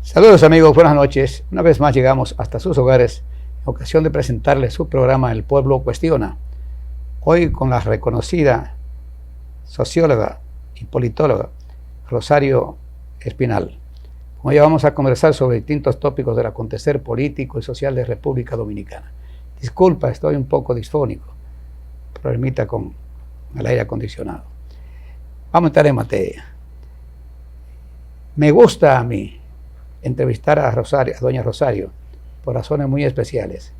Saludos amigos, buenas noches. Una vez más llegamos hasta sus hogares en ocasión de presentarles su programa El Pueblo Cuestiona. Hoy con la reconocida socióloga y politóloga Rosario Espinal. Con ella vamos a conversar sobre distintos tópicos del acontecer político y social de República Dominicana. Disculpa, estoy un poco disfónico. Problemita con el aire acondicionado. Vamos a entrar en materia. Me gusta a mí entrevistar a doña Rosario, por razones muy especiales.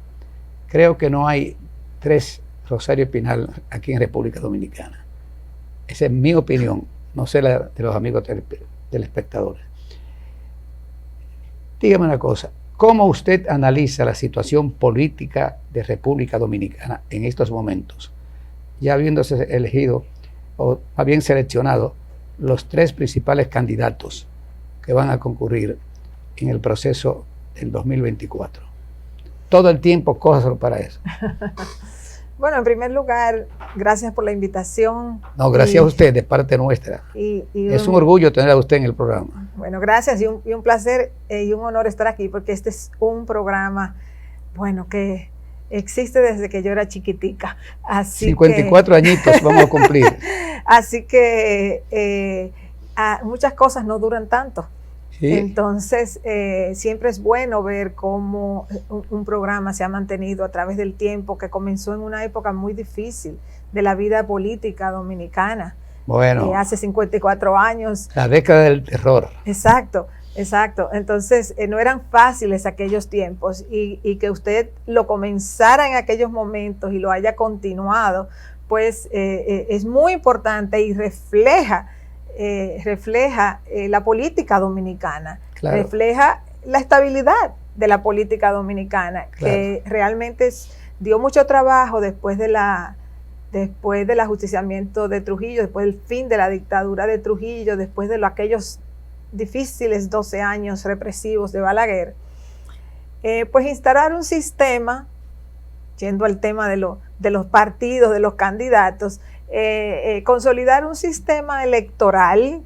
Creo que no hay tres Rosario Espinal aquí en República Dominicana. Esa es mi opinión, no sé la de los amigos del espectador. Dígame una cosa, ¿cómo usted analiza la situación política de República Dominicana en estos momentos? Ya habiéndose elegido, o más bien seleccionado, los tres principales candidatos que van a concurrir en el proceso del 2024. Todo el tiempo, cójaselo para eso. Bueno, en primer lugar, gracias por la invitación. No, gracias a usted, de parte nuestra. Es un orgullo tener a usted en el programa. Bueno, gracias y un placer y un honor estar aquí, porque este es un programa, bueno, que existe desde que yo era chiquitica. Así 54 añitos vamos a cumplir. Así que muchas cosas no duran tanto. Sí. Entonces, siempre es bueno ver cómo un programa se ha mantenido a través del tiempo, que comenzó en una época muy difícil de la vida política dominicana. Bueno. Hace 54 años. La década del terror. Exacto, exacto. Entonces, no eran fáciles aquellos tiempos y que usted lo comenzara en aquellos momentos y lo haya continuado, pues es muy importante y refleja la política dominicana, claro. Refleja la estabilidad de la política dominicana, claro. Que realmente dio mucho trabajo después del ajusticiamiento de Trujillo, después del fin de la dictadura de Trujillo, después de aquellos difíciles 12 años represivos de Balaguer, pues instalar un sistema, yendo al tema de los partidos, de los candidatos, consolidar un sistema electoral,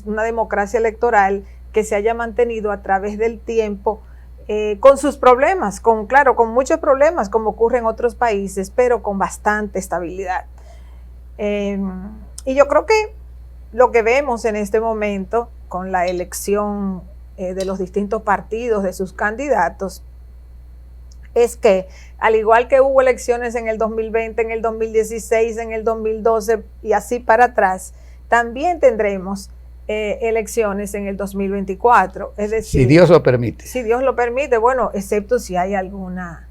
una democracia electoral que se haya mantenido a través del tiempo, con sus problemas, con muchos problemas, como ocurre en otros países, pero con bastante estabilidad. Y yo creo que lo que vemos en este momento, con la elección de los distintos partidos, de sus candidatos, es que, al igual que hubo elecciones en el 2020, en el 2016, en el 2012 y así para atrás, también tendremos elecciones en el 2024. Es decir, si Dios lo permite. Si Dios lo permite, bueno, excepto si hay alguna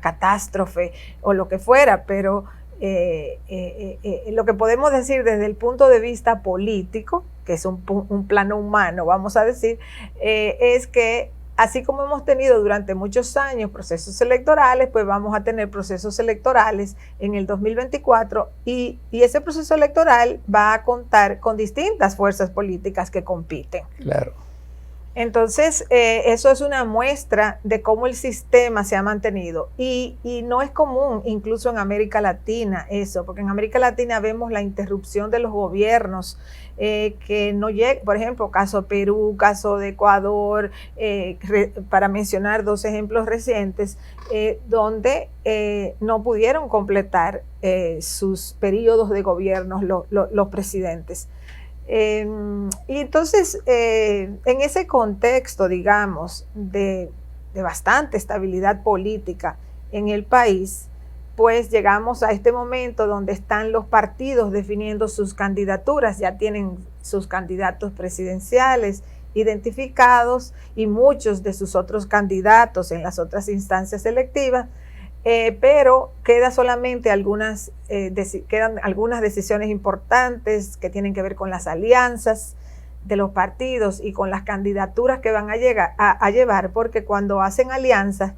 catástrofe o lo que fuera, pero lo que podemos decir desde el punto de vista político, que es un plano humano, vamos a decir, es que así como hemos tenido durante muchos años procesos electorales, pues vamos a tener procesos electorales en el 2024 y ese proceso electoral va a contar con distintas fuerzas políticas que compiten. Claro. Entonces, eso es una muestra de cómo el sistema se ha mantenido y no es común, incluso en América Latina, eso, porque en América Latina vemos la interrupción de los gobiernos que no llega, por ejemplo, caso Perú, caso de Ecuador, para mencionar dos ejemplos recientes, donde no pudieron completar sus periodos de gobierno los presidentes. Y entonces, en ese contexto, digamos, de bastante estabilidad política en el país, pues llegamos a este momento donde están los partidos definiendo sus candidaturas, ya tienen sus candidatos presidenciales identificados y muchos de sus otros candidatos en las otras instancias electivas, pero quedan algunas decisiones importantes que tienen que ver con las alianzas de los partidos y con las candidaturas que van a llevar, porque cuando hacen alianzas,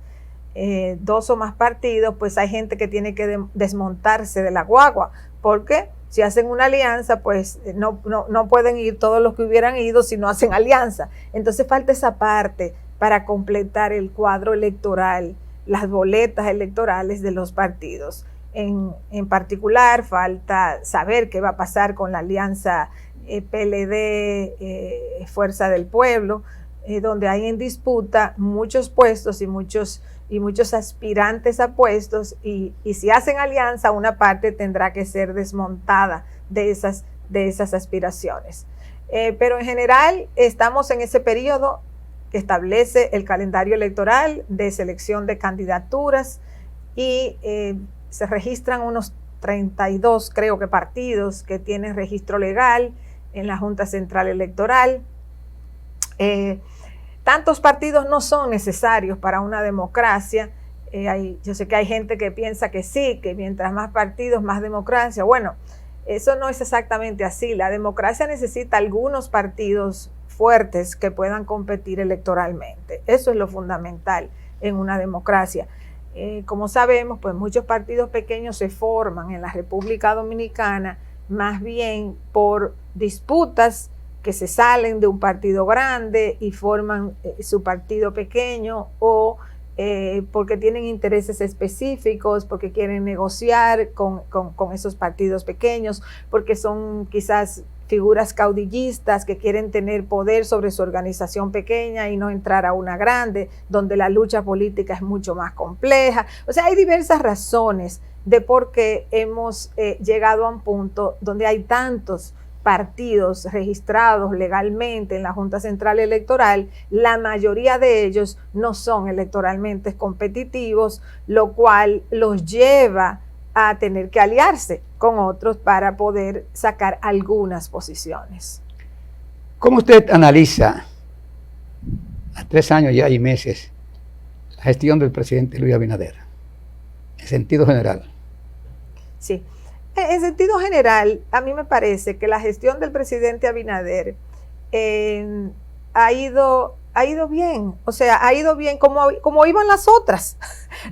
dos o más partidos, pues hay gente que tiene que desmontarse de la guagua, porque si hacen una alianza, pues no pueden ir todos los que hubieran ido si no hacen alianza. Entonces falta esa parte para completar el cuadro electoral, las boletas electorales de los partidos. En particular, falta saber qué va a pasar con la alianza PLD, Fuerza del Pueblo, donde hay en disputa muchos puestos y muchos aspirantes a puestos, y si hacen alianza, una parte tendrá que ser desmontada de esas aspiraciones. Pero en general estamos en ese periodo que establece el calendario electoral de selección de candidaturas, y se registran unos 32, creo que, partidos que tienen registro legal en la Junta Central Electoral. Tantos partidos no son necesarios para una democracia. Yo sé que hay gente que piensa que sí, que mientras más partidos, más democracia. Bueno, eso no es exactamente así. La democracia necesita algunos partidos fuertes que puedan competir electoralmente. Eso es lo fundamental en una democracia. Como sabemos, pues muchos partidos pequeños se forman en la República Dominicana más bien por disputas que se salen de un partido grande y forman su partido pequeño, o porque tienen intereses específicos, porque quieren negociar con esos partidos pequeños, porque son quizás figuras caudillistas que quieren tener poder sobre su organización pequeña y no entrar a una grande, donde la lucha política es mucho más compleja. O sea, hay diversas razones de por qué hemos llegado a un punto donde hay tantos partidos registrados legalmente en la Junta Central Electoral. La mayoría de ellos no son electoralmente competitivos, lo cual los lleva a tener que aliarse con otros para poder sacar algunas posiciones. ¿Cómo usted analiza, a 3 años ya y meses, la gestión del presidente Luis Abinader, en sentido general? Sí, en sentido general, a mí me parece que la gestión del presidente Abinader ha ido bien. O sea, ha ido bien como iban las otras.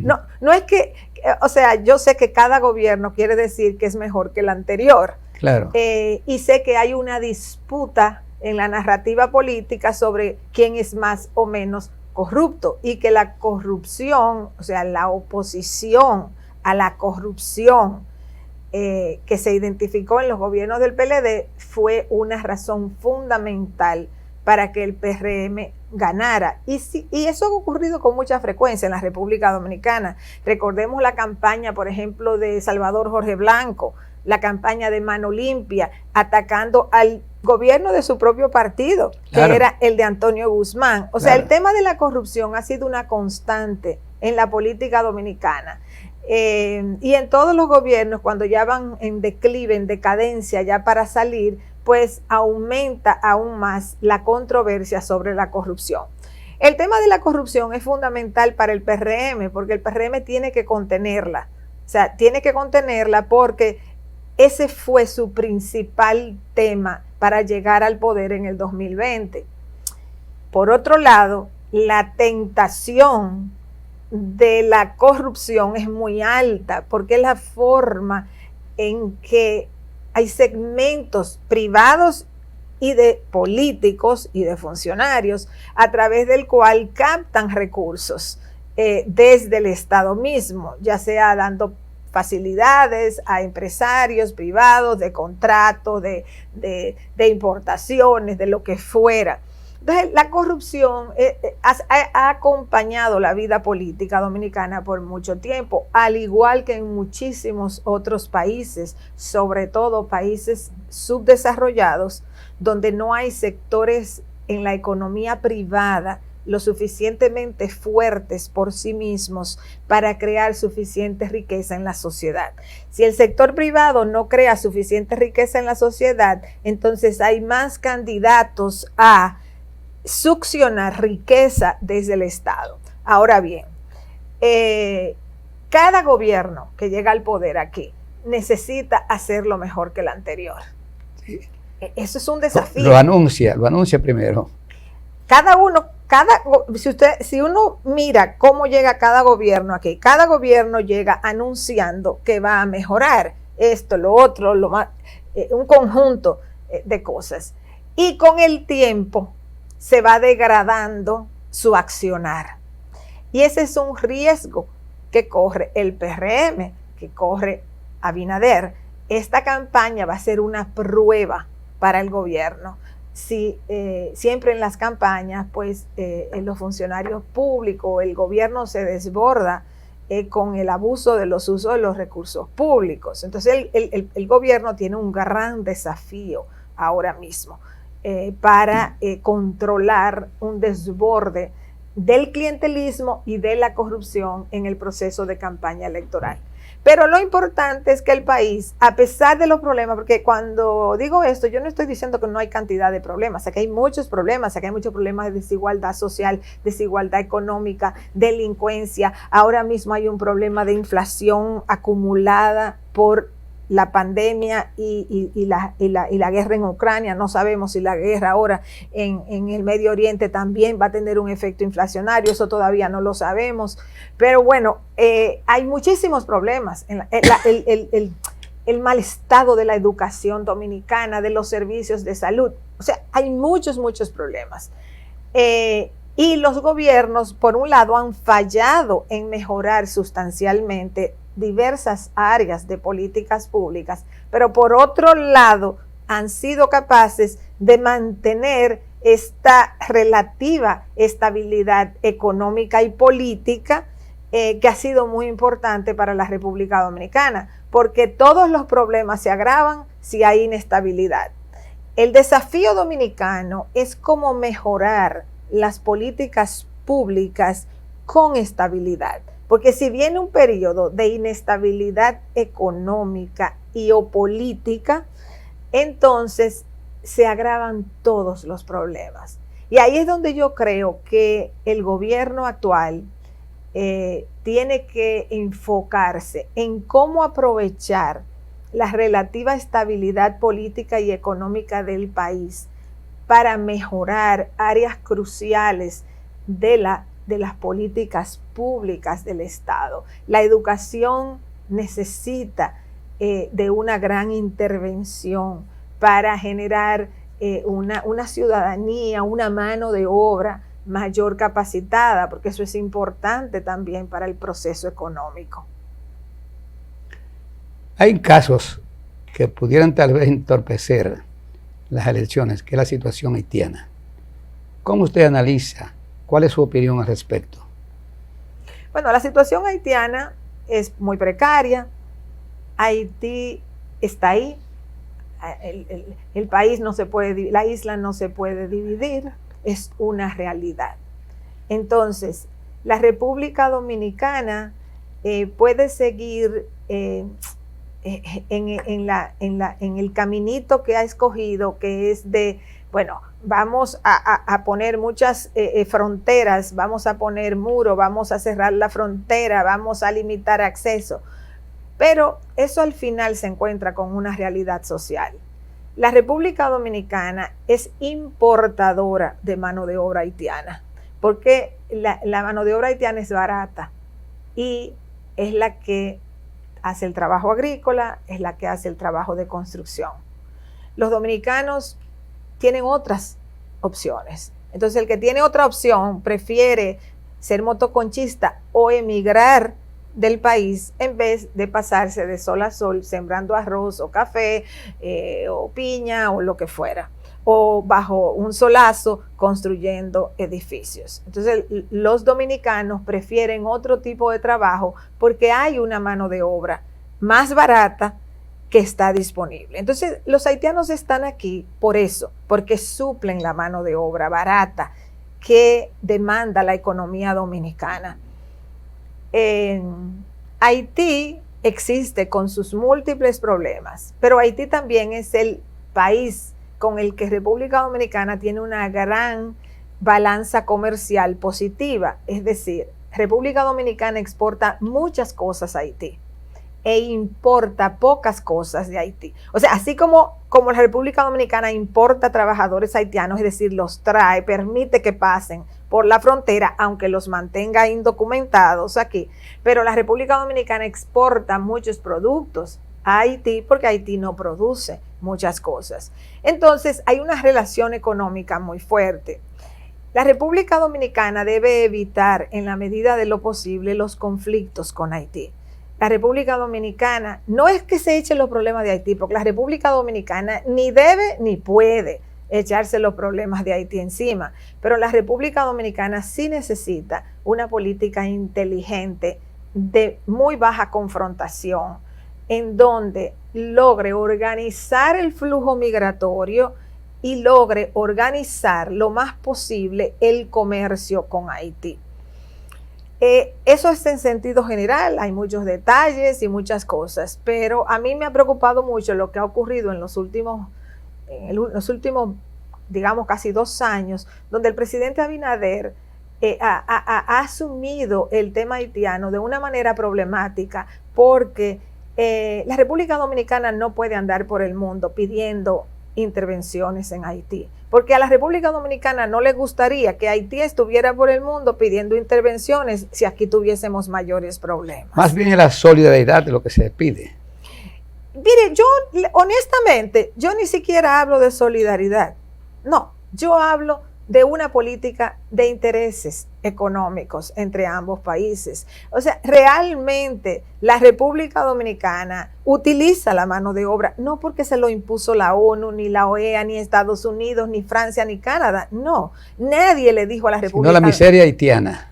No es que, o sea, yo sé que cada gobierno quiere decir que es mejor que el anterior. Claro. Y sé que hay una disputa en la narrativa política sobre quién es más o menos corrupto, y que la corrupción, o sea, la oposición a la corrupción que se identificó en los gobiernos del PLD fue una razón fundamental para que el PRM ganara. Y eso ha ocurrido con mucha frecuencia en la República Dominicana. Recordemos la campaña, por ejemplo, de Salvador Jorge Blanco, la campaña de Mano Limpia, atacando al gobierno de su propio partido, claro, que era el de Antonio Guzmán. O sea, el tema de la corrupción ha sido una constante en la política dominicana. Y en todos los gobiernos, cuando ya van en declive, en decadencia, ya para salir, pues aumenta aún más la controversia sobre la corrupción. El tema de la corrupción es fundamental para el PRM, porque el PRM tiene que contenerla. O sea, tiene que contenerla porque ese fue su principal tema para llegar al poder en el 2020. Por otro lado, la tentación de la corrupción es muy alta, porque es la forma en que hay segmentos privados y de políticos y de funcionarios a través del cual captan recursos desde el Estado mismo, ya sea dando facilidades a empresarios privados de contratos, de importaciones, de lo que fuera. Entonces, la corrupción ha acompañado la vida política dominicana por mucho tiempo, al igual que en muchísimos otros países, sobre todo países subdesarrollados, donde no hay sectores en la economía privada lo suficientemente fuertes por sí mismos para crear suficiente riqueza en la sociedad. Si el sector privado no crea suficiente riqueza en la sociedad, entonces hay más candidatos a succionar riqueza desde el Estado. Ahora bien, cada gobierno que llega al poder aquí necesita hacerlo mejor que el anterior. Sí. Eso es un desafío. Lo anuncia primero. Si uno mira cómo llega cada gobierno aquí, cada gobierno llega anunciando que va a mejorar esto, lo otro, un conjunto de cosas. Y con el tiempo se va degradando su accionar. Y ese es un riesgo que corre el PRM, que corre Abinader. Esta campaña va a ser una prueba para el gobierno. si siempre en las campañas, pues los funcionarios públicos, el gobierno se desborda con el abuso de los usos de los recursos públicos. Entonces el gobierno tiene un gran desafío ahora mismo para controlar un desborde del clientelismo y de la corrupción en el proceso de campaña electoral. Pero lo importante es que el país, a pesar de los problemas, porque cuando digo esto, yo no estoy diciendo que no hay cantidad de problemas, aquí hay muchos problemas, aquí hay muchos problemas de desigualdad social, desigualdad económica, delincuencia. Ahora mismo hay un problema de inflación acumulada por la pandemia y la guerra en Ucrania. No sabemos si la guerra ahora en el Medio Oriente también va a tener un efecto inflacionario, eso todavía no lo sabemos, pero bueno, hay muchísimos problemas. El mal estado de la educación dominicana, de los servicios de salud, o sea, hay muchos problemas. Y los gobiernos, por un lado, han fallado en mejorar sustancialmente diversas áreas de políticas públicas, pero por otro lado han sido capaces de mantener esta relativa estabilidad económica y política que ha sido muy importante para la República Dominicana, porque todos los problemas se agravan si hay inestabilidad. El desafío dominicano es cómo mejorar las políticas públicas con estabilidad. Porque si viene un periodo de inestabilidad económica y o política, entonces se agravan todos los problemas. Y ahí es donde yo creo que el gobierno actual tiene que enfocarse en cómo aprovechar la relativa estabilidad política y económica del país para mejorar áreas cruciales de las políticas públicas del Estado. La educación necesita de una gran intervención para generar una ciudadanía, una mano de obra mayor capacitada, porque eso es importante también para el proceso económico. Hay casos que pudieran tal vez entorpecer las elecciones, que es la situación haitiana. ¿Cómo usted analiza? ¿Cuál es su opinión al respecto? Bueno, la situación haitiana es muy precaria. Haití está ahí. El país no se puede, la isla no se puede dividir. Es una realidad. Entonces, la República Dominicana puede seguir en el caminito que ha escogido, que es de, bueno, vamos a poner muchas fronteras, vamos a poner muros, vamos a cerrar la frontera, vamos a limitar acceso. Pero eso al final se encuentra con una realidad social. La República Dominicana es importadora de mano de obra haitiana, porque la mano de obra haitiana es barata y es la que hace el trabajo agrícola, es la que hace el trabajo de construcción. Los dominicanos tienen otras opciones. Entonces, el que tiene otra opción prefiere ser motoconchista o emigrar del país en vez de pasarse de sol a sol sembrando arroz o café o piña o lo que fuera, o bajo un solazo construyendo edificios. Entonces, los dominicanos prefieren otro tipo de trabajo porque hay una mano de obra más barata que está disponible. Entonces, los haitianos están aquí por eso, porque suplen la mano de obra barata que demanda la economía dominicana. En Haití existe con sus múltiples problemas, pero Haití también es el país con el que República Dominicana tiene una gran balanza comercial positiva. Es decir, República Dominicana exporta muchas cosas a Haití e importa pocas cosas de Haití. O sea, así como la República Dominicana importa trabajadores haitianos, es decir, los trae, permite que pasen por la frontera, aunque los mantenga indocumentados aquí, pero la República Dominicana exporta muchos productos a Haití porque Haití no produce muchas cosas. Entonces, hay una relación económica muy fuerte. La República Dominicana debe evitar, en la medida de lo posible, los conflictos con Haití. La República Dominicana no es que se echen los problemas de Haití, porque la República Dominicana ni debe ni puede echarse los problemas de Haití encima. Pero la República Dominicana sí necesita una política inteligente de muy baja confrontación, en donde logre organizar el flujo migratorio y logre organizar lo más posible el comercio con Haití. Eso es en sentido general, hay muchos detalles y muchas cosas, pero a mí me ha preocupado mucho lo que ha ocurrido en los últimos, digamos, casi 2 años, donde el presidente Abinader ha asumido el tema haitiano de una manera problemática, porque la República Dominicana no puede andar por el mundo pidiendo intervenciones en Haití, porque a la República Dominicana no le gustaría que Haití estuviera por el mundo pidiendo intervenciones si aquí tuviésemos mayores problemas. Más bien es la solidaridad de lo que se pide. Mire, yo honestamente, yo ni siquiera hablo de solidaridad, no, yo hablo de una política de intereses económicos entre ambos países. O sea, realmente la República Dominicana utiliza la mano de obra, no porque se lo impuso la ONU, ni la OEA, ni Estados Unidos, ni Francia, ni Canadá, no. Nadie le dijo a la República. No la miseria haitiana.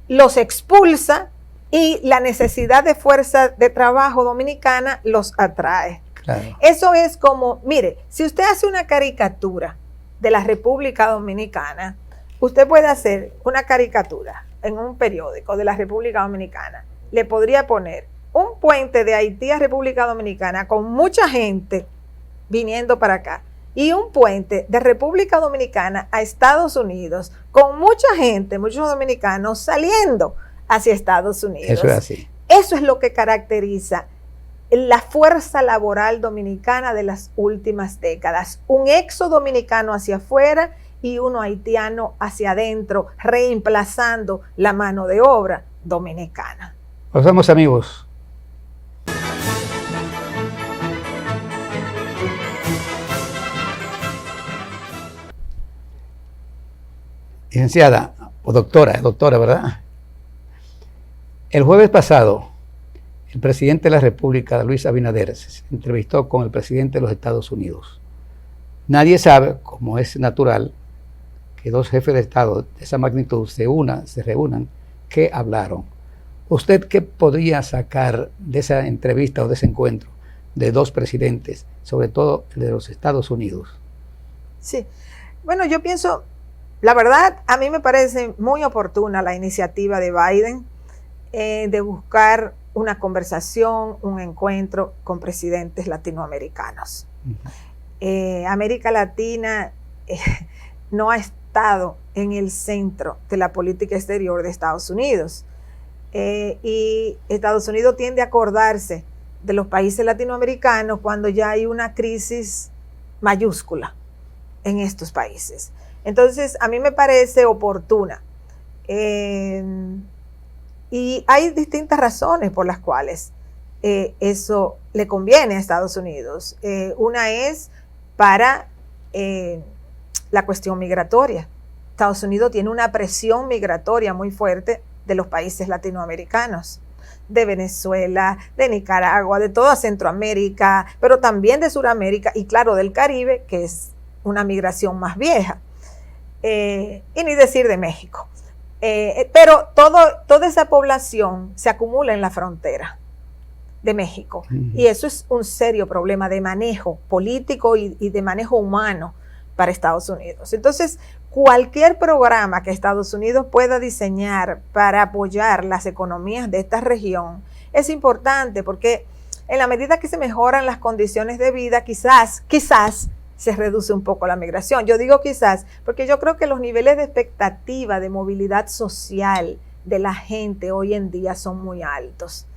Los expulsa y la necesidad de fuerza de trabajo dominicana los atrae. Claro. Eso es como, mire, si usted hace una caricatura de la República Dominicana, usted puede hacer una caricatura en un periódico de la República Dominicana, le podría poner un puente de Haití a República Dominicana con mucha gente viniendo para acá y un puente de República Dominicana a Estados Unidos con mucha gente, muchos dominicanos saliendo hacia Estados Unidos. Eso es así. Eso es lo que caracteriza la fuerza laboral dominicana de las últimas décadas. Un éxodo dominicano hacia afuera y uno haitiano hacia adentro, reemplazando la mano de obra dominicana. Nos vemos, amigos. Licenciada o doctora, ¿verdad? El jueves pasado, el presidente de la República, Luis Abinader, se entrevistó con el presidente de los Estados Unidos. Nadie sabe, como es natural, que 2 jefes de Estado de esa magnitud se reúnan, ¿qué hablaron? ¿Usted qué podría sacar de esa entrevista o de ese encuentro de 2 presidentes, sobre todo el de los Estados Unidos? Sí, bueno, yo pienso, la verdad, a mí me parece muy oportuna la iniciativa de Biden de buscar una conversación, un encuentro con presidentes latinoamericanos. América Latina no ha estado en el centro de la política exterior de Estados Unidos. Y Estados Unidos tiende a acordarse de los países latinoamericanos cuando ya hay una crisis mayúscula en estos países. Entonces, a mí me parece oportuna. Y hay distintas razones por las cuales eso le conviene a Estados Unidos. Una es para la cuestión migratoria. Estados Unidos tiene una presión migratoria muy fuerte de los países latinoamericanos, de Venezuela, de Nicaragua, de toda Centroamérica, pero también de Sudamérica y claro, del Caribe, que es una migración más vieja. Y ni decir de México. Pero toda esa población se acumula en la frontera de México. Y eso es un serio problema de manejo político y de manejo humano para Estados Unidos. Entonces, cualquier programa que Estados Unidos pueda diseñar para apoyar las economías de esta región es importante porque en la medida que se mejoran las condiciones de vida, quizás se reduce un poco la migración. Yo digo quizás porque yo creo que los niveles de expectativa de movilidad social de la gente hoy en día son muy altos.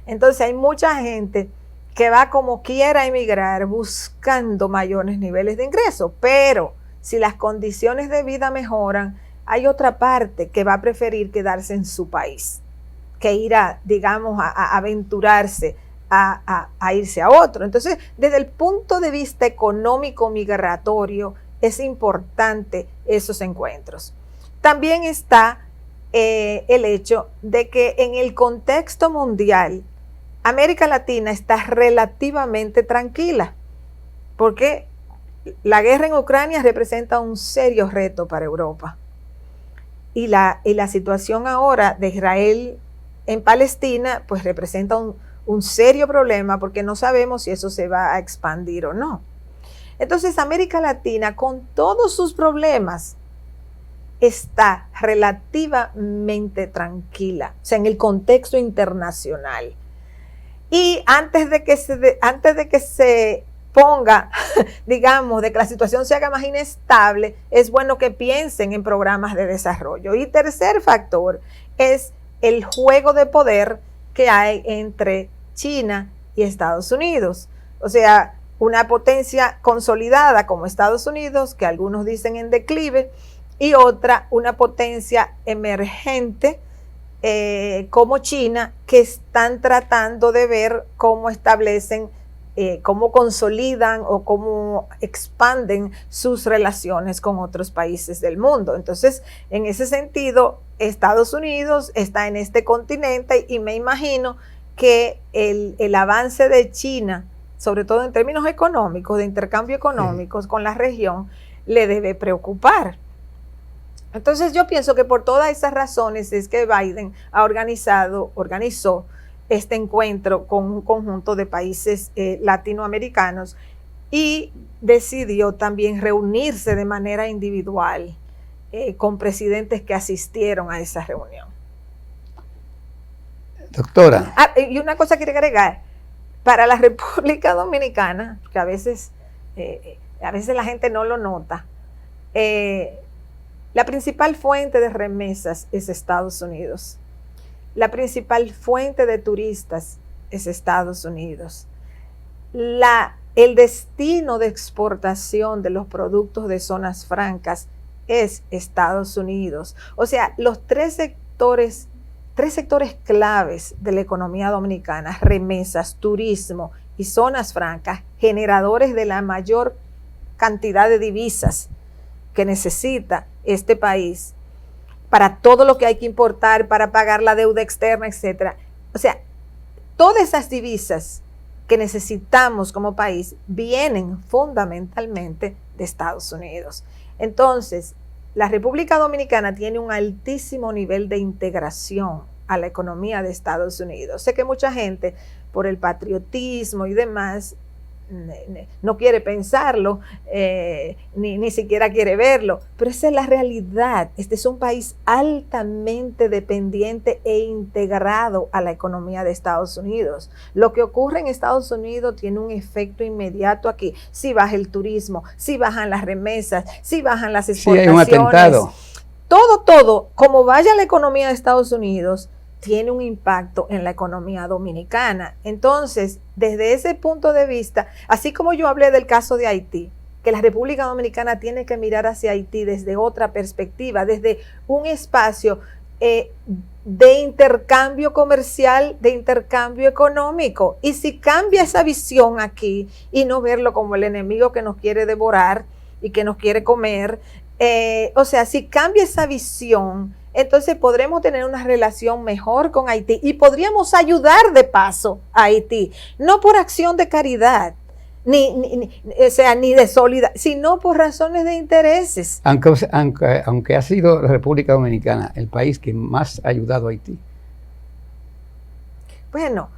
Entonces hay mucha gente que va como quiera a emigrar buscando mayores niveles de ingreso, pero si las condiciones de vida mejoran, hay otra parte que va a preferir quedarse en su país, que ir a aventurarse a irse a otro. Entonces, desde el punto de vista económico migratorio, es importante esos encuentros. También está el hecho de que en el contexto mundial, América Latina está relativamente tranquila, porque la guerra en Ucrania representa un serio reto para Europa. Y la situación ahora de Israel en Palestina, pues representa un serio problema porque no sabemos si eso se va a expandir o no. Entonces, América Latina, con todos sus problemas, está relativamente tranquila, o sea, en el contexto internacional. Y antes de que se ponga, digamos, de que la situación se haga más inestable, es bueno que piensen en programas de desarrollo. Y tercer factor es el juego de poder que hay entre China y Estados Unidos. O sea, una potencia consolidada como Estados Unidos, que algunos dicen en declive, y otra, una potencia emergente como China, que están tratando de ver cómo establecen, cómo consolidan o cómo expanden sus relaciones con otros países del mundo. Entonces, en ese sentido, Estados Unidos está en este continente y me imagino que el avance de China, sobre todo en términos económicos, de intercambio económicos con la región, le debe preocupar. Entonces yo pienso que por todas esas razones es que Biden organizó este encuentro con un conjunto de países latinoamericanos y decidió también reunirse de manera individual con presidentes que asistieron a esa reunión. Doctora. Y una cosa quiero agregar, para la República Dominicana, que a veces la gente no lo nota, la principal fuente de remesas es Estados Unidos. La principal fuente de turistas es Estados Unidos. El destino de exportación de los productos de zonas francas es Estados Unidos. O sea, los tres sectores claves de la economía dominicana, remesas, turismo y zonas francas, generadores de la mayor cantidad de divisas que necesita este país para todo lo que hay que importar, para pagar la deuda externa, etcétera. O sea, todas esas divisas que necesitamos como país vienen fundamentalmente de Estados Unidos. Entonces, la República Dominicana tiene un altísimo nivel de integración a la economía de Estados Unidos. Sé que mucha gente, por el patriotismo y demás, no quiere pensarlo, ni siquiera quiere verlo, pero esa es la realidad. Este es un país altamente dependiente e integrado a la economía de Estados Unidos. Lo que ocurre en Estados Unidos tiene un efecto inmediato aquí. Si baja el turismo, si bajan las remesas, si bajan las exportaciones. Sí, hay un atentado. Todo, como vaya la economía de Estados Unidos, tiene un impacto en la economía dominicana. Entonces, desde ese punto de vista, así como yo hablé del caso de Haití, que la República Dominicana tiene que mirar hacia Haití desde otra perspectiva, desde un espacio de intercambio comercial, de intercambio económico. Y si cambia esa visión aquí y no verlo como el enemigo que nos quiere devorar y que nos quiere comer, o sea, si cambia esa visión, entonces podremos tener una relación mejor con Haití y podríamos ayudar de paso a Haití, no por acción de caridad, ni de solidaridad, sino por razones de intereses. Aunque ha sido la República Dominicana el país que más ha ayudado a Haití. Bueno,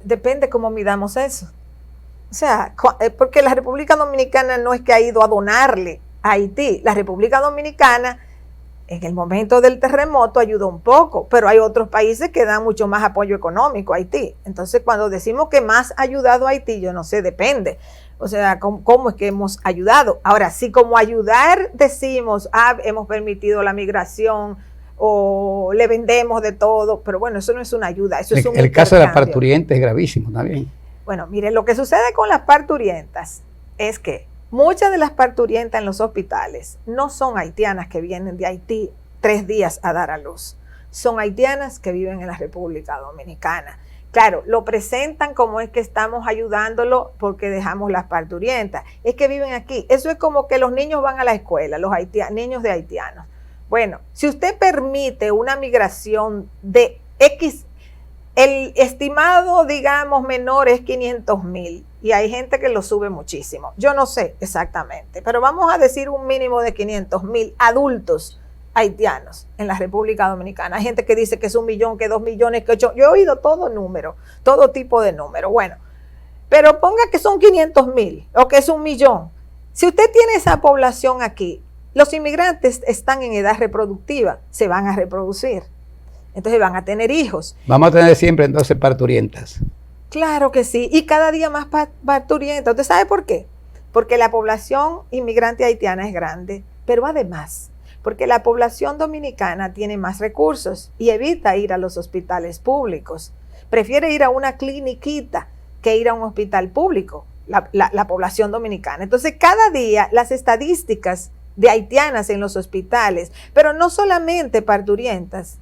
depende cómo midamos eso. O sea, porque la República Dominicana no es que ha ido a donarle a Haití. La República Dominicana en el momento del terremoto ayudó un poco, pero hay otros países que dan mucho más apoyo económico a Haití. Entonces, cuando decimos que más ha ayudado a Haití, yo no sé, depende. O sea, ¿cómo es que hemos ayudado? Ahora, si como ayudar decimos, hemos permitido la migración o le vendemos de todo, pero bueno, eso no es una ayuda, eso es un El caso de la parturienta es gravísimo también. Bueno, mire, lo que sucede con las parturientas es que muchas de las parturientas en los hospitales no son haitianas que vienen de Haití 3 días a dar a luz. Son haitianas que viven en la República Dominicana. Claro, lo presentan como es que estamos ayudándolo porque dejamos las parturientas. Es que viven aquí. Eso es como que los niños van a la escuela, los niños de haitianos. Bueno, si usted permite una migración de X el estimado, digamos, menor es 500,000 y hay gente que lo sube muchísimo. Yo no sé exactamente, pero vamos a decir un mínimo de 500,000 adultos haitianos en la República Dominicana. Hay gente que dice que es 1 millón, que 2 millones, que 8. Yo he oído todo número, todo tipo de número. Bueno, pero ponga que son 500,000 o que es 1 millón. Si usted tiene esa población aquí, los inmigrantes están en edad reproductiva, se van a reproducir. Entonces van a tener hijos. Vamos a tener siempre entonces parturientas. Claro que sí, y cada día más parturientas. ¿Usted sabe por qué? Porque la población inmigrante haitiana es grande, pero además, porque la población dominicana tiene más recursos y evita ir a los hospitales públicos. Prefiere ir a una cliniquita que ir a un hospital público, la población dominicana. Entonces, cada día las estadísticas de haitianas en los hospitales, pero no solamente parturientas,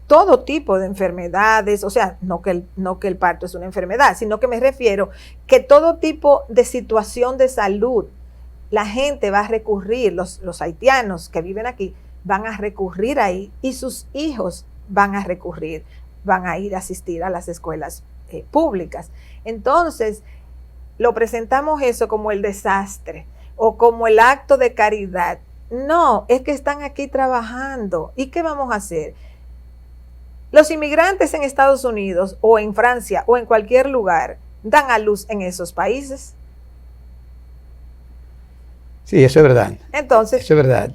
todo tipo de enfermedades, o sea, no que el parto es una enfermedad, sino que me refiero que todo tipo de situación de salud, la gente va a recurrir, los haitianos que viven aquí van a recurrir ahí y sus hijos van a recurrir, van a ir a asistir a las escuelas públicas. Entonces, lo presentamos eso como el desastre o como el acto de caridad. No, es que están aquí trabajando. ¿Y qué vamos a hacer? Los inmigrantes en Estados Unidos o en Francia o en cualquier lugar dan a luz en esos países. Sí, eso es verdad. Entonces, eso es verdad.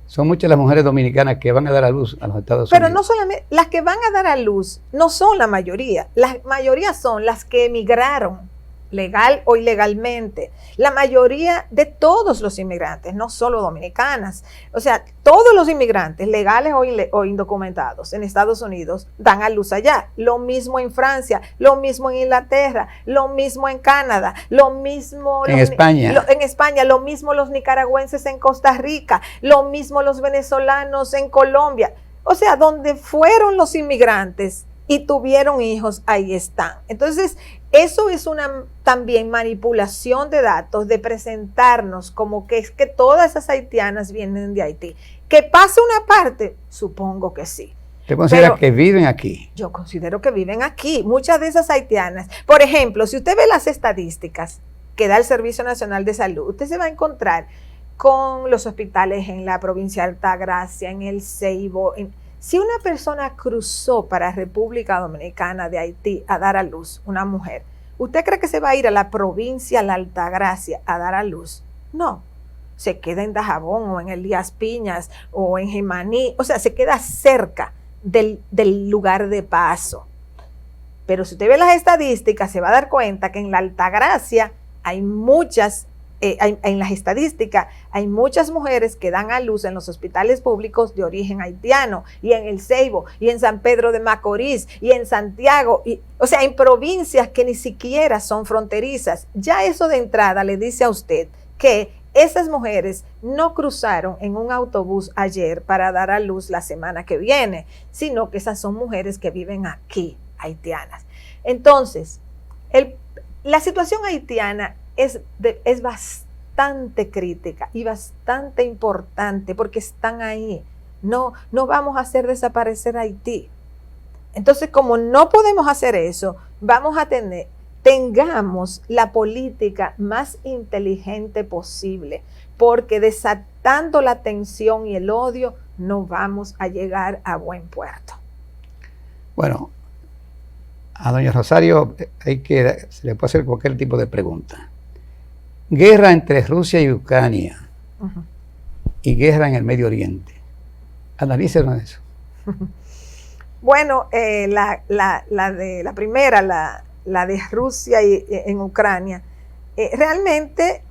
Son muchas las mujeres dominicanas que van a dar a luz a los Estados Unidos. Pero no solamente las que van a dar a luz, no son la mayoría. La mayoría son las que emigraron, legal o ilegalmente. La mayoría de todos los inmigrantes, no solo dominicanas. O sea, todos los inmigrantes, legales o indocumentados en Estados Unidos, dan a luz allá. Lo mismo en Francia, lo mismo en Inglaterra, lo mismo en Canadá, lo mismo en España. En España, lo mismo los nicaragüenses en Costa Rica, lo mismo los venezolanos en Colombia. O sea, donde fueron los inmigrantes y tuvieron hijos, ahí están. Entonces, eso es una también manipulación de datos, de presentarnos como que es que todas esas haitianas vienen de Haití. ¿Que pase una parte? Supongo que sí. ¿Usted considera que viven aquí? Yo considero que viven aquí. Muchas de esas haitianas. Por ejemplo, si usted ve las estadísticas que da el Servicio Nacional de Salud, usted se va a encontrar con los hospitales en la provincia de Altagracia, en el Ceibo. Si una persona cruzó para República Dominicana de Haití a dar a luz, una mujer, ¿usted cree que se va a ir a la provincia de la Altagracia a dar a luz? No, se queda en Dajabón o en Elías Piñas o en Jimaní, o sea, se queda cerca del lugar de paso. Pero si usted ve las estadísticas, se va a dar cuenta que en la Altagracia hay muchas en las estadísticas, hay muchas mujeres que dan a luz en los hospitales públicos de origen haitiano, y en el Ceibo, y en San Pedro de Macorís, y en Santiago, o sea, en provincias que ni siquiera son fronterizas. Ya eso de entrada le dice a usted que esas mujeres no cruzaron en un autobús ayer para dar a luz la semana que viene, sino que esas son mujeres que viven aquí, haitianas. Entonces, la situación haitiana es bastante crítica y bastante importante porque están ahí. No vamos a hacer desaparecer Haití. Entonces, como no podemos hacer eso, tengamos la política más inteligente posible, porque desatando la tensión y el odio no vamos a llegar a buen puerto. Bueno, a doña Rosario se le puede hacer cualquier tipo de pregunta. Guerra entre Rusia y Ucrania y guerra en el Medio Oriente. Analícenos eso. Bueno, la primera, la de Rusia en Ucrania, realmente,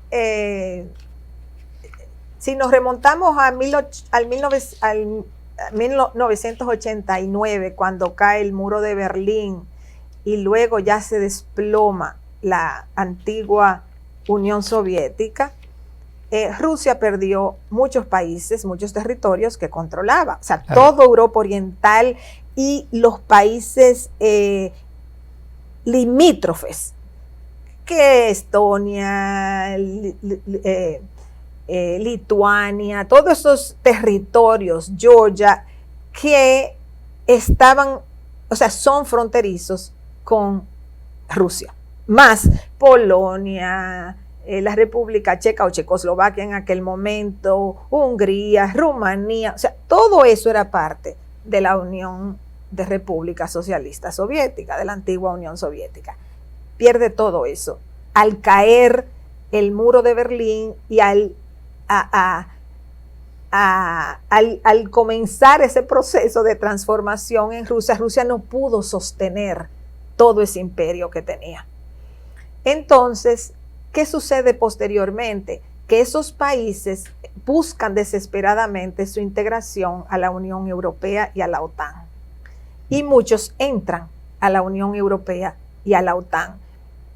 si nos remontamos al 1989, cuando cae el muro de Berlín y luego ya se desploma la antigua Unión Soviética, Rusia perdió muchos países, muchos territorios que controlaba, o sea, toda Europa Oriental y los países limítrofes, que Estonia, Lituania, todos esos territorios, Georgia, que estaban, o sea, son fronterizos con Rusia, más Polonia, la República Checa o Checoslovaquia en aquel momento, Hungría, Rumanía, o sea, todo eso era parte de la Unión de Repúblicas Socialistas Soviéticas, de la antigua Unión Soviética. Pierde todo eso al caer el muro de Berlín y al comenzar ese proceso de transformación en Rusia, Rusia no pudo sostener todo ese imperio que tenía. Entonces, ¿qué sucede posteriormente? Que esos países buscan desesperadamente su integración a la Unión Europea y a la OTAN. Y muchos entran a la Unión Europea y a la OTAN.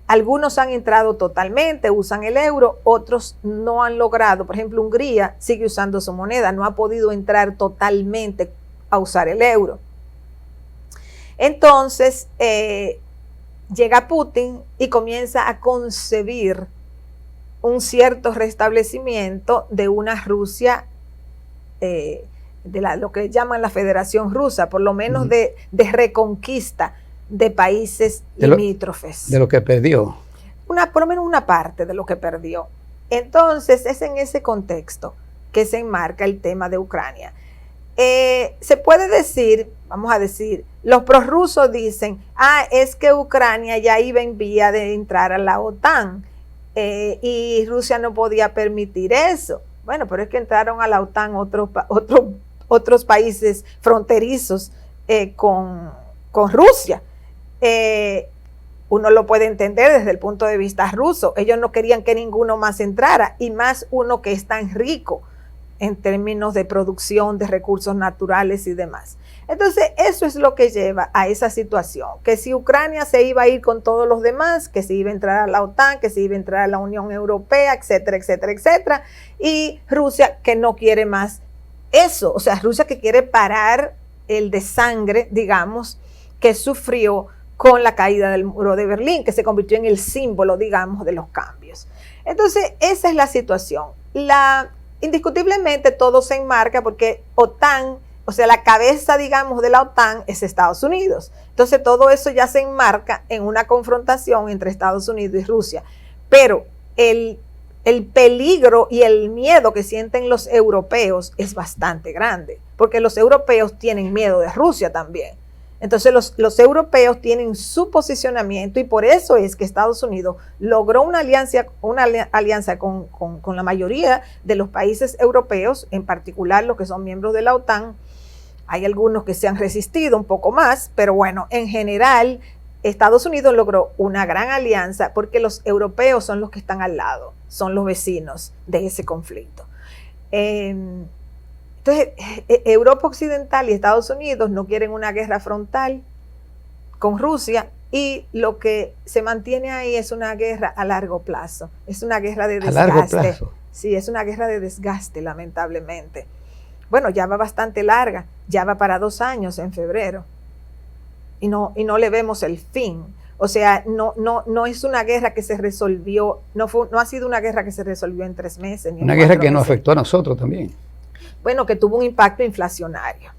Algunos han entrado totalmente, usan el euro, otros no han logrado. Por ejemplo, Hungría sigue usando su moneda, no ha podido entrar totalmente a usar el euro. Entonces, llega Putin y comienza a concebir un cierto restablecimiento de una Rusia, lo que llaman la Federación Rusa, por lo menos de reconquista de países limítrofes. De lo que perdió. Por lo menos una parte de lo que perdió. Entonces, es en ese contexto que se enmarca el tema de Ucrania. Se puede decir, vamos a decir, los prorrusos dicen, es que Ucrania ya iba en vía de entrar a la OTAN y Rusia no podía permitir eso. Bueno, pero es que entraron a la OTAN otros países fronterizos con Rusia. Uno lo puede entender desde el punto de vista ruso. Ellos no querían que ninguno más entrara, y más uno que es tan rico en términos de producción de recursos naturales y demás. Entonces, eso es lo que lleva a esa situación, que si Ucrania se iba a ir con todos los demás, que se iba a entrar a la OTAN, que se iba a entrar a la Unión Europea, etcétera, etcétera, etcétera, y Rusia que no quiere más eso, o sea, Rusia que quiere parar el desangre, digamos, que sufrió con la caída del muro de Berlín, que se convirtió en el símbolo, digamos, de los cambios. Entonces, esa es la situación. Indiscutiblemente todo se enmarca porque OTAN, o sea, la cabeza, digamos, de la OTAN es Estados Unidos. Entonces, todo eso ya se enmarca en una confrontación entre Estados Unidos y Rusia. Pero el peligro y el miedo que sienten los europeos es bastante grande, porque los europeos tienen miedo de Rusia también. Entonces los europeos tienen su posicionamiento, y por eso es que Estados Unidos logró una alianza con la mayoría de los países europeos, en particular los que son miembros de la OTAN. Hay algunos que se han resistido un poco más, pero bueno, en general Estados Unidos logró una gran alianza porque los europeos son los que están al lado, son los vecinos de ese conflicto. Entonces, Europa Occidental y Estados Unidos no quieren una guerra frontal con Rusia, y lo que se mantiene ahí es una guerra a largo plazo, es una guerra de desgaste. ¿A largo plazo? Sí, es una guerra de desgaste, lamentablemente. Bueno, ya va bastante larga, ya va para 2 años en febrero, y no le vemos el fin. O sea, no es una guerra que se resolvió, no ha sido una guerra que se resolvió en 3 meses. Ni una guerra que nos afectó a nosotros también. Bueno, que tuvo un impacto inflacionario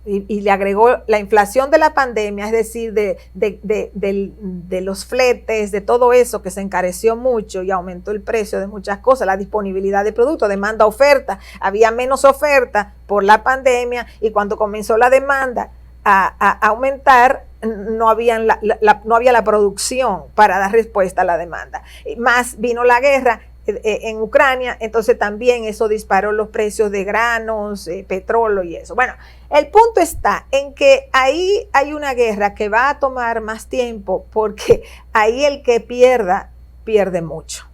y le agregó la inflación de la pandemia, es decir, de los fletes, de todo eso que se encareció mucho y aumentó el precio de muchas cosas, la disponibilidad de productos, demanda, oferta. Había menos oferta por la pandemia, y cuando comenzó la demanda a aumentar, no había la producción para dar respuesta a la demanda. Y más vino la guerra en Ucrania, entonces también eso disparó los precios de granos, petróleo y eso. Bueno, el punto está en que ahí hay una guerra que va a tomar más tiempo, porque ahí el que pierda, pierde mucho.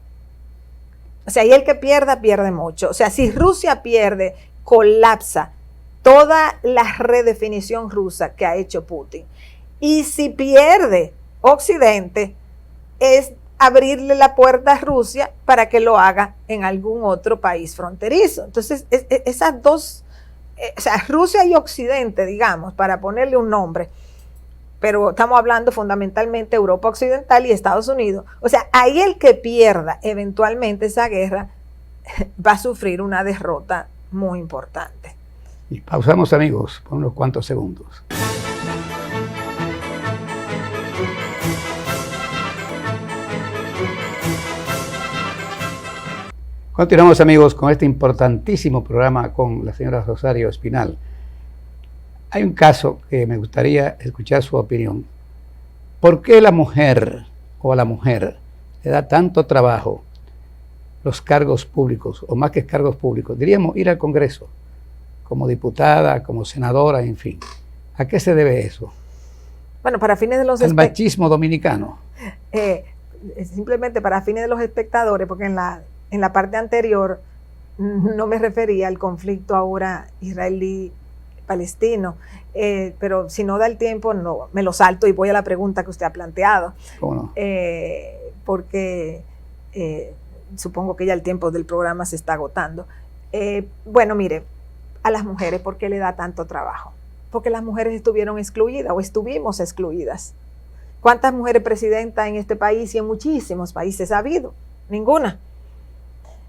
O sea, ahí el que pierda, pierde mucho. O sea, si Rusia pierde, colapsa toda la redefinición rusa que ha hecho Putin. Y si pierde Occidente, es abrirle la puerta a Rusia para que lo haga en algún otro país fronterizo. Entonces, esas dos, o sea, Rusia y Occidente, digamos, para ponerle un nombre, pero estamos hablando fundamentalmente Europa Occidental y Estados Unidos. O sea, ahí el que pierda eventualmente esa guerra va a sufrir una derrota muy importante. Y pausamos, amigos, por unos cuantos segundos. Continuamos, amigos, con este importantísimo programa con la señora Rosario Espinal. Hay un caso que me gustaría escuchar su opinión. ¿Por qué la mujer o a la mujer le da tanto trabajo los cargos públicos, o más que cargos públicos? Diríamos ir al Congreso, como diputada, como senadora, en fin. ¿A qué se debe eso? Bueno, para fines de los... El machismo dominicano. Simplemente para fines de los espectadores, porque en la parte anterior no me refería al conflicto ahora israelí-palestino, pero si no da el tiempo, no, me lo salto y voy a la pregunta que usted ha planteado. ¿Cómo no? Porque supongo que ya el tiempo del programa se está agotando. Bueno, mire, a las mujeres, ¿por qué le da tanto trabajo? Porque las mujeres estuvieron excluidas o estuvimos excluidas. ¿Cuántas mujeres presidentas en este país y en muchísimos países ha habido? Ninguna.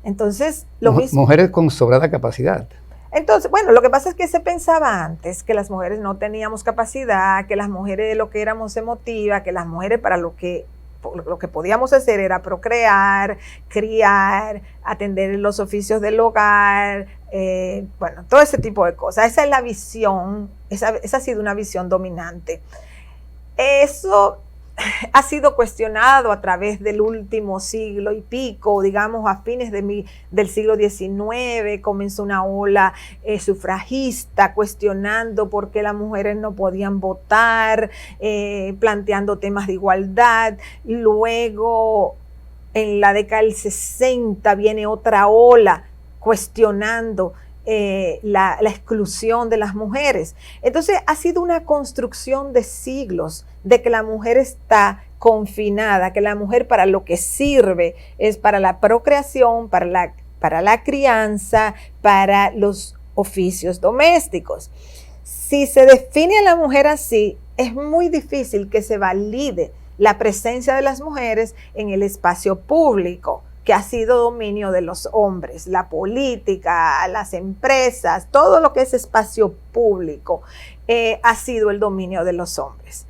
Entonces, lo mismo. Mujeres con sobrada capacidad. Entonces, bueno, lo que pasa es que se pensaba antes que las mujeres no teníamos capacidad, que las mujeres lo que éramos emotivas, que las mujeres para lo que podíamos hacer era procrear, criar, atender los oficios del hogar, bueno, todo ese tipo de cosas. Esa es la visión, esa ha sido una visión dominante. Eso ha sido cuestionado a través del último siglo y pico, digamos a fines del siglo XIX, comenzó una ola sufragista cuestionando por qué las mujeres no podían votar, planteando temas de igualdad. Luego, en la década del 60 viene otra ola cuestionando la exclusión de las mujeres. Entonces ha sido una construcción de siglos de que la mujer está confinada, que la mujer para lo que sirve es para la procreación, para la crianza, para los oficios domésticos. Si se define a la mujer así, es muy difícil que se valide la presencia de las mujeres en el espacio público, que ha sido dominio de los hombres, la política, las empresas, todo lo que es espacio público ha sido el dominio de los hombres.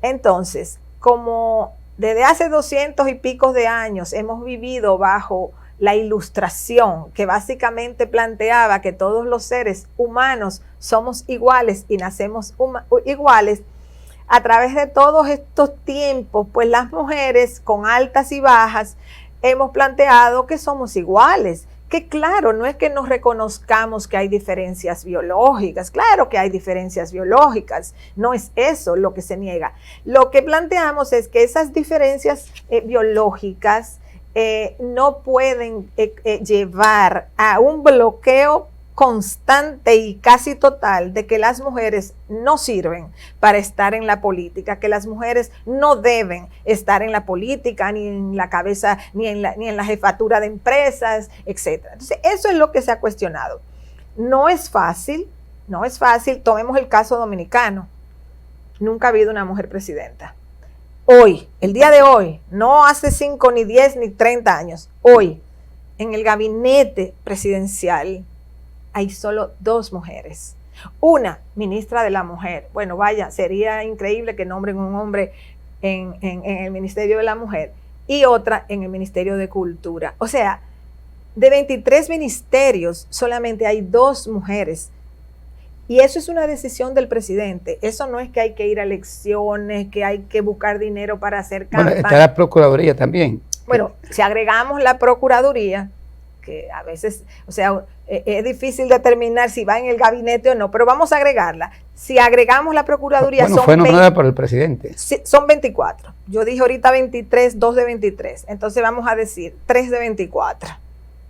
Entonces, como desde hace 200 y pico de años hemos vivido bajo la Ilustración, que básicamente planteaba que todos los seres humanos somos iguales y nacemos iguales, a través de todos estos tiempos, pues las mujeres con altas y bajas hemos planteado que somos iguales, que claro, no es que nos reconozcamos que hay diferencias biológicas, claro que hay diferencias biológicas, no es eso lo que se niega. Lo que planteamos es que esas diferencias biológicas no pueden llevar a un bloqueo constante y casi total de que las mujeres no sirven para estar en la política, que las mujeres no deben estar en la política, ni en la cabeza, ni en la jefatura de empresas, etc. Entonces, eso es lo que se ha cuestionado. No es fácil, tomemos el caso dominicano. Nunca ha habido una mujer presidenta. Hoy, el día de hoy, no hace 5, ni 10, ni 30 años, hoy, en el gabinete presidencial, hay solo 2 mujeres. Una, ministra de la Mujer. Bueno, vaya, sería increíble que nombren un hombre en el Ministerio de la Mujer. Y otra en el Ministerio de Cultura. O sea, de 23 ministerios, solamente hay 2 mujeres. Y eso es una decisión del presidente. Eso no es que hay que ir a elecciones, que hay que buscar dinero para hacer campaña. Bueno, está la Procuraduría también. Bueno, si agregamos la Procuraduría, que a veces, o sea, es difícil determinar si va en el gabinete o no, pero vamos a agregarla. Si agregamos la Procuraduría, bueno, fue nombrada por el presidente. Son 24. Yo dije ahorita 23, 2 de 23. Entonces vamos a decir 3 de 24,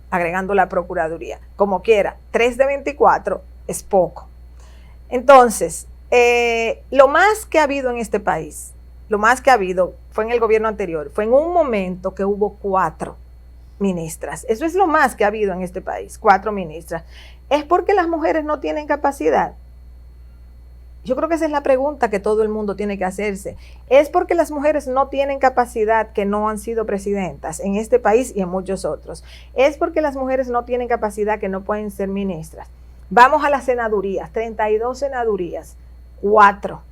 agregando la Procuraduría. Como quiera, 3 de 24 es poco. Entonces, lo más que ha habido en este país, lo más que ha habido fue en el gobierno anterior, fue en un momento que hubo 4 ministras. Eso es lo más que ha habido en este país, 4 ministras. ¿Es porque las mujeres no tienen capacidad? Yo creo que esa es la pregunta que todo el mundo tiene que hacerse. ¿Es porque las mujeres no tienen capacidad que no han sido presidentas en este país y en muchos otros? ¿Es porque las mujeres no tienen capacidad que no pueden ser ministras? Vamos a las senadurías, 32 senadurías, 4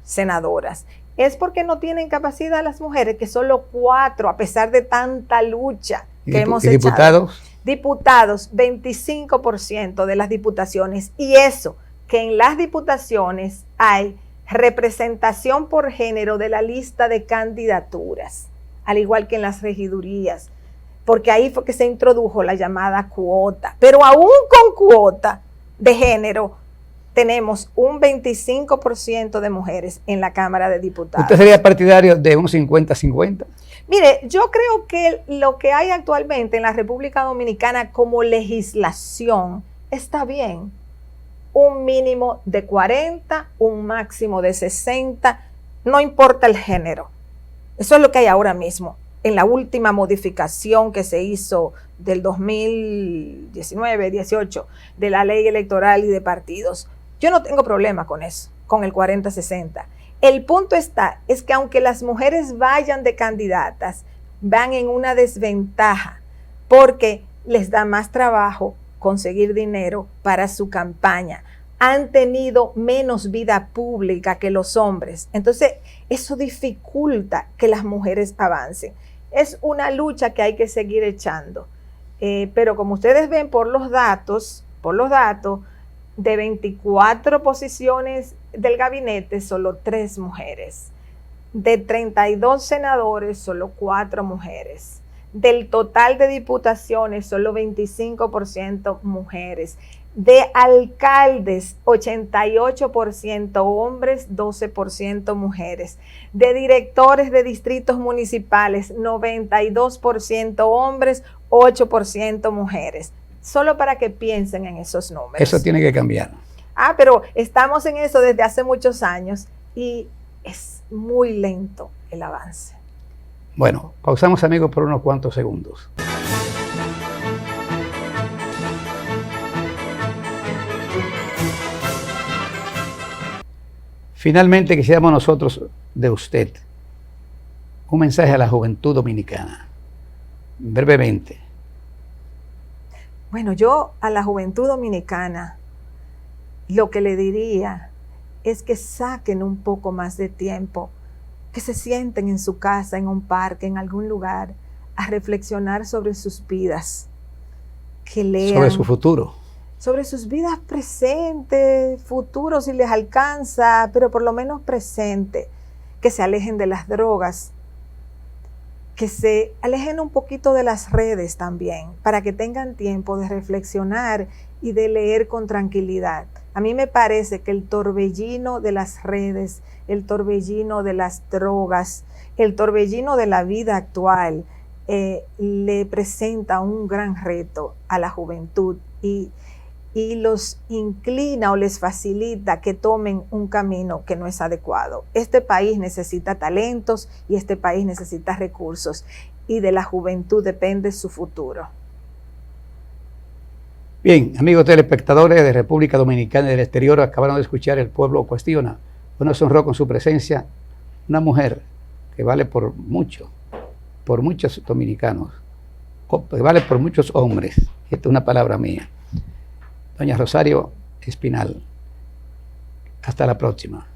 senadoras. ¿Es porque no tienen capacidad las mujeres, que solo 4, a pesar de tanta lucha que hemos echado? ¿Diputados? Diputados, 25% de las diputaciones. Y eso, que en las diputaciones hay representación por género de la lista de candidaturas, al igual que en las regidurías, porque ahí fue que se introdujo la llamada cuota. Pero aún con cuota de género, tenemos un 25% de mujeres en la Cámara de Diputados. ¿Usted sería partidario de un 50-50? Mire, yo creo que lo que hay actualmente en la República Dominicana como legislación está bien. Un mínimo de 40, un máximo de 60, no importa el género. Eso es lo que hay ahora mismo. En la última modificación que se hizo del 2019-18 de la ley electoral y de partidos, yo no tengo problema con eso, con el 40-60. El punto es que aunque las mujeres vayan de candidatas, van en una desventaja porque les da más trabajo conseguir dinero para su campaña. Han tenido menos vida pública que los hombres. Entonces, eso dificulta que las mujeres avancen. Es una lucha que hay que seguir echando. Pero como ustedes ven por los datos, de 24 posiciones del gabinete, solo 3 mujeres. De 32 senadores, solo 4 mujeres. Del total de diputaciones, solo 25% mujeres. De alcaldes, 88% hombres, 12% mujeres. De directores de distritos municipales, 92% hombres, 8% mujeres. Solo para que piensen en esos números. Eso tiene que cambiar. Pero estamos en eso desde hace muchos años y es muy lento el avance. Bueno, pausamos, amigos, por unos cuantos segundos. Finalmente, quisiéramos nosotros de usted un mensaje a la juventud dominicana, brevemente. Bueno, yo a la juventud dominicana lo que le diría es que saquen un poco más de tiempo, que se sienten en su casa, en un parque, en algún lugar, a reflexionar sobre sus vidas, que lean. Sobre su futuro. Sobre sus vidas presentes, futuro si les alcanza, pero por lo menos presente, que se alejen de las drogas, que se alejen un poquito de las redes también, para que tengan tiempo de reflexionar y de leer con tranquilidad. A mí me parece que el torbellino de las redes, el torbellino de las drogas, el torbellino de la vida actual, le presenta un gran reto a la juventud y los inclina o les facilita que tomen un camino que no es adecuado. Este país necesita talentos y este país necesita recursos y de la juventud depende su futuro. Bien, amigos telespectadores de República Dominicana y del exterior, acabaron de escuchar El Pueblo Cuestiona. Hoy nos honró con su presencia una mujer que vale por muchos dominicanos, que vale por muchos hombres. Esta es una palabra mía. Doña Rosario Espinal. Hasta la próxima.